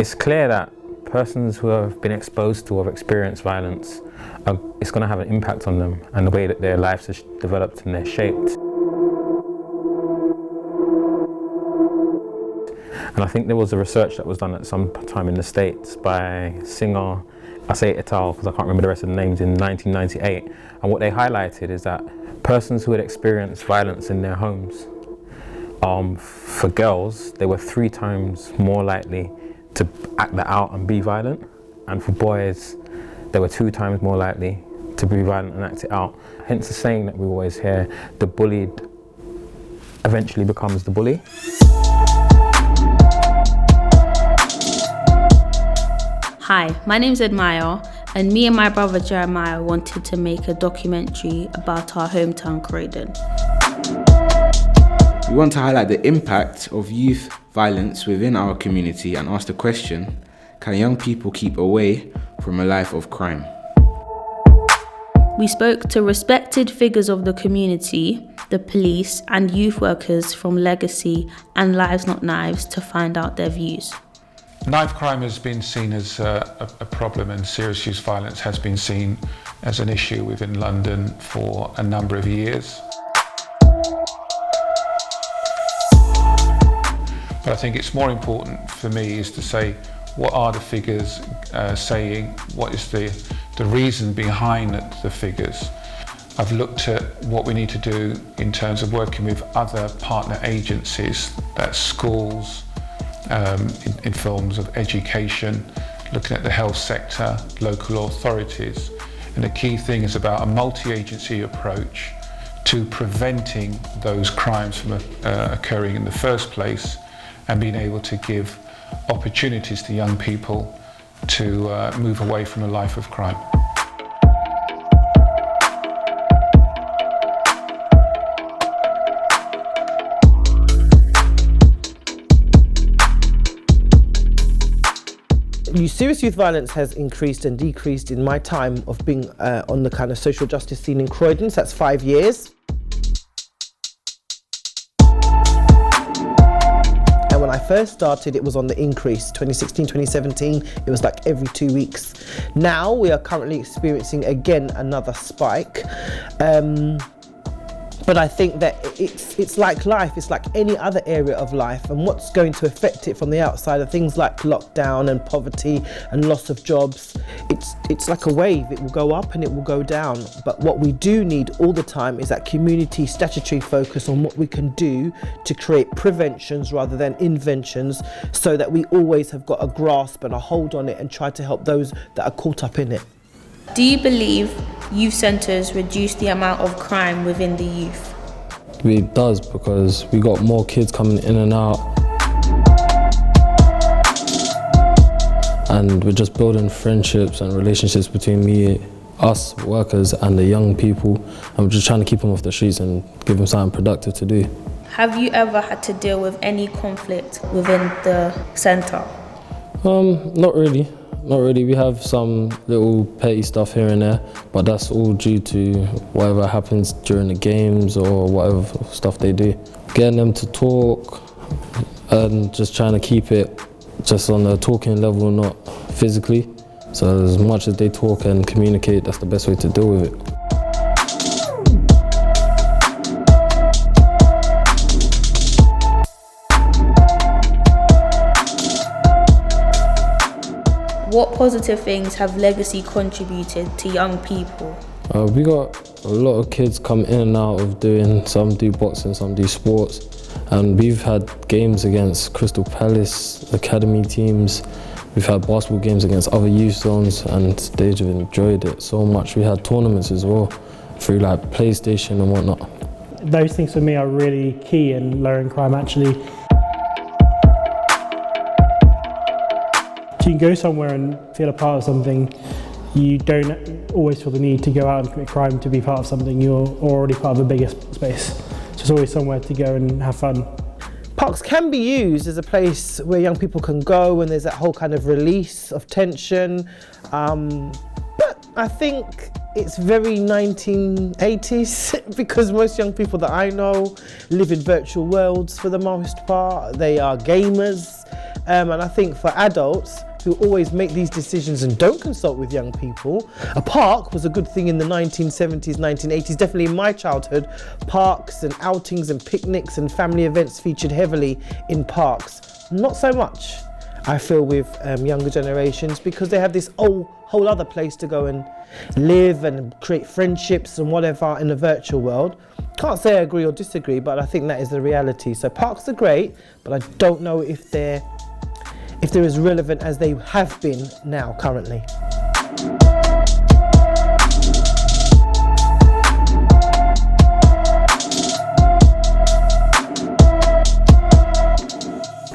it's clear that persons who have been exposed to or have experienced violence, it's going to have an impact on them and the way that their lives are developed and they're shaped. And I think there was a research that was done at some time in the States by Singer, I say et al. Because I can't remember the rest of the names, in 1998. And what they highlighted is that persons who had experienced violence in their homes, for girls, they were 3 times more likely to act that out and be violent. And for boys, they were 2 times more likely to be violent and act it out. Hence the saying that we always hear, the bullied eventually becomes the bully. Hi, my name's Admya, and me and my brother Jeremiah wanted to make a documentary about our hometown Croydon. We want to highlight the impact of youth violence within our community and ask the question, can young people keep away from a life of crime? We spoke to respected figures of the community, the police and youth workers from Legacy and Lives Not Knives to find out their views. Knife crime has been seen as a problem, and serious youth violence has been seen as an issue within London for a number of years. But I think it's more important for me is to say, what are the figures saying? What is the reason behind the figures? I've looked at what we need to do in terms of working with other partner agencies, that's schools, in forms of education, looking at the health sector, local authorities. And the key thing is about a multi-agency approach to preventing those crimes from occurring in the first place, and being able to give opportunities to young people to move away from a life of crime. Serious youth violence has increased and decreased in my time of being on the kind of social justice scene in Croydon, so that's 5 years. And when I first started, it was on the increase. 2016, 2017, it was like every 2 weeks. Now we are currently experiencing again another spike. But I think that it's like life, it's like any other area of life, and what's going to affect it from the outside are things like lockdown and poverty and loss of jobs. It's like a wave, it will go up and it will go down. But what we do need all the time is that community statutory focus on what we can do to create preventions rather than inventions, so that we always have got a grasp and a hold on it and try to help those that are caught up in it. Do you believe youth centres reduce the amount of crime within the youth? It does, because we got more kids coming in and out, and we're just building friendships and relationships between us workers and the young people, and we're just trying to keep them off the streets and give them something productive to do. Have you ever had to deal with any conflict within the centre? Not really. Not really. We have some little petty stuff here and there, but that's all due to whatever happens during the games or whatever stuff they do. Getting them to talk and just trying to keep it just on the talking level, not physically. So as much as they talk and communicate, that's the best way to deal with it. What positive things have Legacy contributed to young people? We got a lot of kids come in and out of doing, some do boxing, some do sports. And we've had games against Crystal Palace academy teams. We've had basketball games against other youth zones, and they've enjoyed it so much. We had tournaments as well through like PlayStation and whatnot. Those things for me are really key in lowering crime actually. You can go somewhere and feel a part of something. You don't always feel the need to go out and commit crime to be part of something. You're already part of a bigger space. So there's always somewhere to go and have fun. Parks can be used as a place where young people can go, and there's that whole kind of release of tension. But I think it's very 1980s because most young people that I know live in virtual worlds for the most part. They are gamers. And I think for adults who always make these decisions and don't consult with young people, a park was a good thing in the 1970s, 1980s. Definitely in my childhood, parks and outings and picnics and family events featured heavily in parks. Not so much, I feel, with younger generations, because they have this whole other place to go and live and create friendships and whatever in the virtual world. Can't say I agree or disagree, but I think that is the reality. So parks are great, but I don't know if they're as relevant as they have been now currently.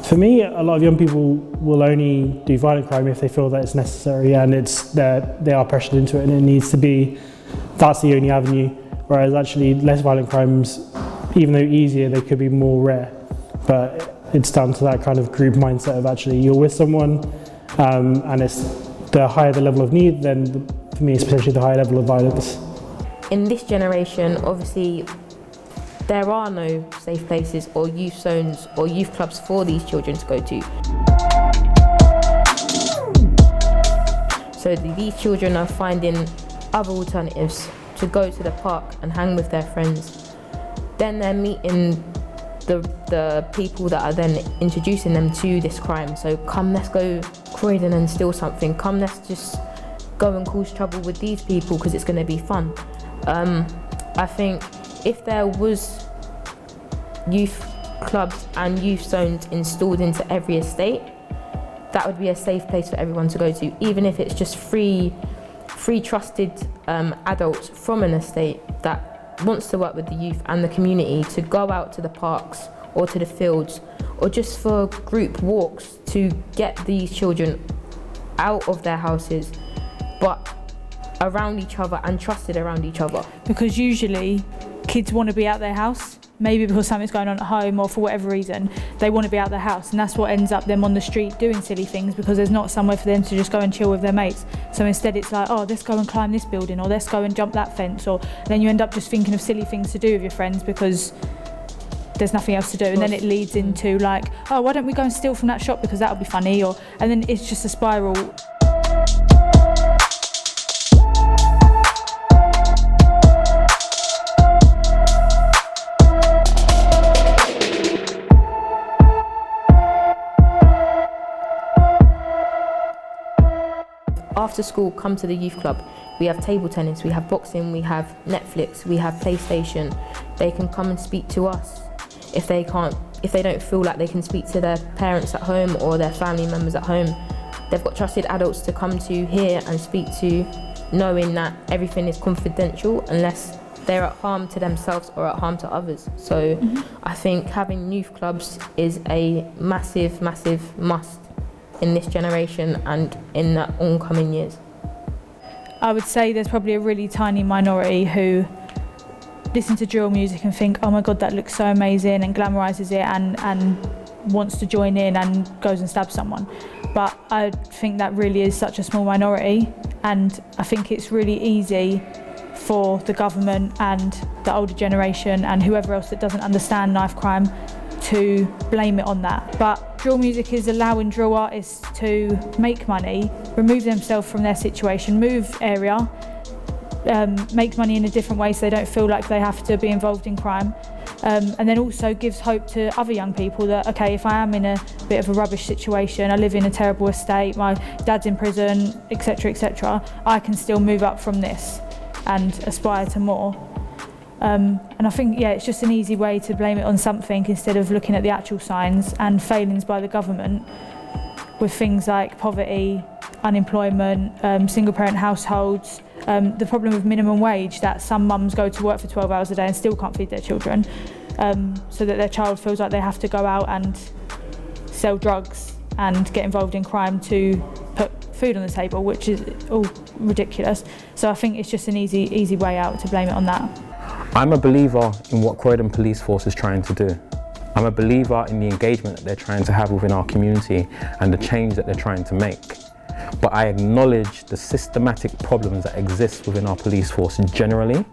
For me, a lot of young people will only do violent crime if they feel that it's necessary and they are pressured into it and it needs to be, that's the only avenue. Whereas actually less violent crimes, even though easier, they could be more rare. But it's down to that kind of group mindset of actually you're with someone and it's the higher the level of need, then for me it's potentially the higher level of violence. In this generation, obviously, there are no safe places or youth zones or youth clubs for these children to go to. So these children are finding other alternatives to go to the park and hang with their friends. Then they're meeting the people that are then introducing them to this crime. So come, let's go Croydon and steal something. Come, let's just go and cause trouble with these people because it's going to be fun. I think if there was youth clubs and youth zones installed into every estate, that would be a safe place for everyone to go to, even if it's just free trusted adults from an estate that wants to work with the youth and the community to go out to the parks or to the fields or just for group walks to get these children out of their houses but around each other and trusted around each other. Because usually kids want to be out their house, maybe because something's going on at home or for whatever reason, they want to be out their house, and that's what ends up them on the street doing silly things because there's not somewhere for them to just go and chill with their mates. So instead it's like, oh, let's go and climb this building or let's go and jump that fence, or then you end up just thinking of silly things to do with your friends because there's nothing else to do, and then it leads into like, oh, why don't we go and steal from that shop because that'll be funny, and then it's just a spiral. After school, come to the youth club. We have table tennis, we have boxing, we have Netflix, we have PlayStation. They can come and speak to us if they don't feel like they can speak to their parents at home or their family members at home. They've got trusted adults to come to here and speak to, knowing that everything is confidential unless they're at harm to themselves or at harm to others. So I think having youth clubs is a massive, massive must in this generation and in the oncoming years. I would say there's probably a really tiny minority who listen to drill music and think, oh my God, that looks so amazing, and glamorises it and wants to join in and goes and stabs someone. But I think that really is such a small minority, and I think it's really easy for the government and the older generation and whoever else that doesn't understand knife crime to blame it on that. But drill music is allowing drill artists to make money, remove themselves from their situation, move area, make money in a different way so they don't feel like they have to be involved in crime. And then also gives hope to other young people that, okay, if I am in a bit of a rubbish situation, I live in a terrible estate, my dad's in prison, etc., I can still move up from this and aspire to more. And I think, it's just an easy way to blame it on something instead of looking at the actual signs and failings by the government with things like poverty, unemployment, single-parent households, the problem with minimum wage, that some mums go to work for 12 hours a day and still can't feed their children, so that their child feels like they have to go out and sell drugs and get involved in crime to put food on the table, which is all ridiculous. So I think it's just an easy way out to blame it on that. I'm a believer in what Croydon Police Force is trying to do. I'm a believer in the engagement that they're trying to have within our community and the change that they're trying to make. But I acknowledge the systematic problems that exist within our police force generally,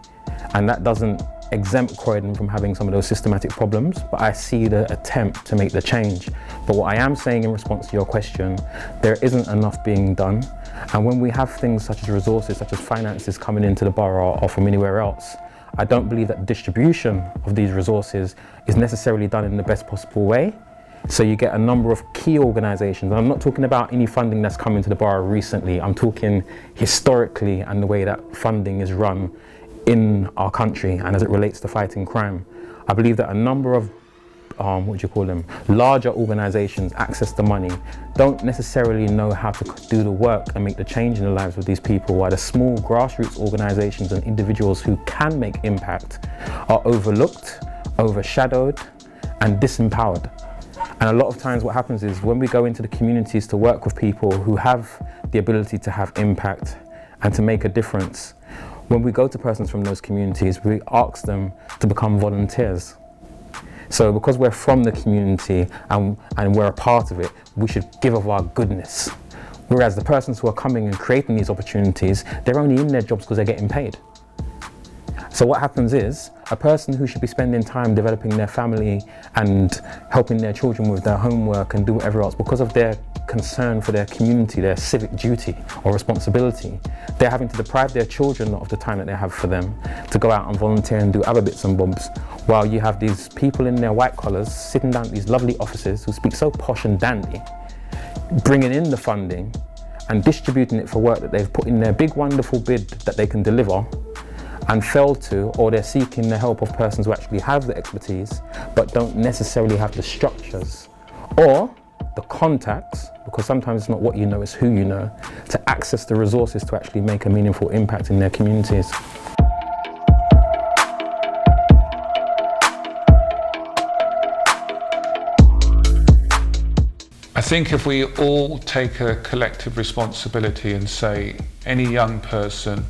and that doesn't exempt Croydon from having some of those systematic problems, but I see the attempt to make the change. But what I am saying in response to your question, there isn't enough being done. And when we have things such as resources, such as finances coming into the borough or from anywhere else, I don't believe that distribution of these resources is necessarily done in the best possible way. So you get a number of key organisations, and I'm not talking about any funding that's come into the borough recently, I'm talking historically and the way that funding is run in our country and as it relates to fighting crime. I believe that a number of larger organisations access the money, don't necessarily know how to do the work and make the change in the lives of these people, while the small grassroots organisations and individuals who can make impact are overlooked, overshadowed and disempowered. And a lot of times what happens is when we go into the communities to work with people who have the ability to have impact and to make a difference, when we go to persons from those communities, we ask them to become volunteers. So because we're from the community and we're a part of it, we should give of our goodness. Whereas the persons who are coming and creating these opportunities, they're only in their jobs because they're getting paid. So what happens is, a person who should be spending time developing their family and helping their children with their homework and do whatever else, because of their concern for their community, their civic duty or responsibility, they're having to deprive their children of the time that they have for them to go out and volunteer and do other bits and bobs, while you have these people in their white collars sitting down at these lovely offices who speak so posh and dandy, bringing in the funding and distributing it for work that they've put in their big wonderful bid that they can deliver and failed to, or they're seeking the help of persons who actually have the expertise but don't necessarily have the structures or the contacts, because sometimes it's not what you know, it's who you know, to access the resources to actually make a meaningful impact in their communities. I think if we all take a collective responsibility and say any young person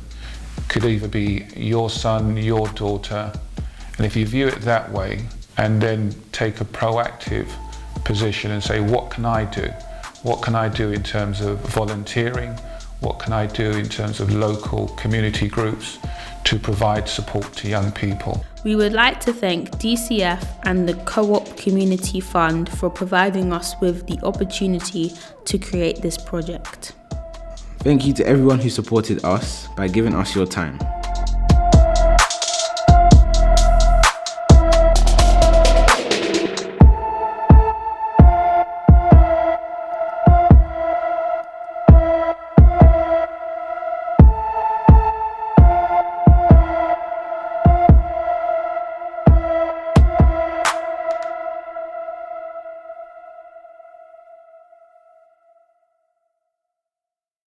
could either be your son, your daughter, and if you view it that way and then take a proactive position and say, what can I do? What can I do in terms of volunteering? What can I do in terms of local community groups to provide support to young people? We would like to thank DCF and the COOP Community Fund for providing us with the opportunity to create this project. Thank you to everyone who supported us by giving us your time.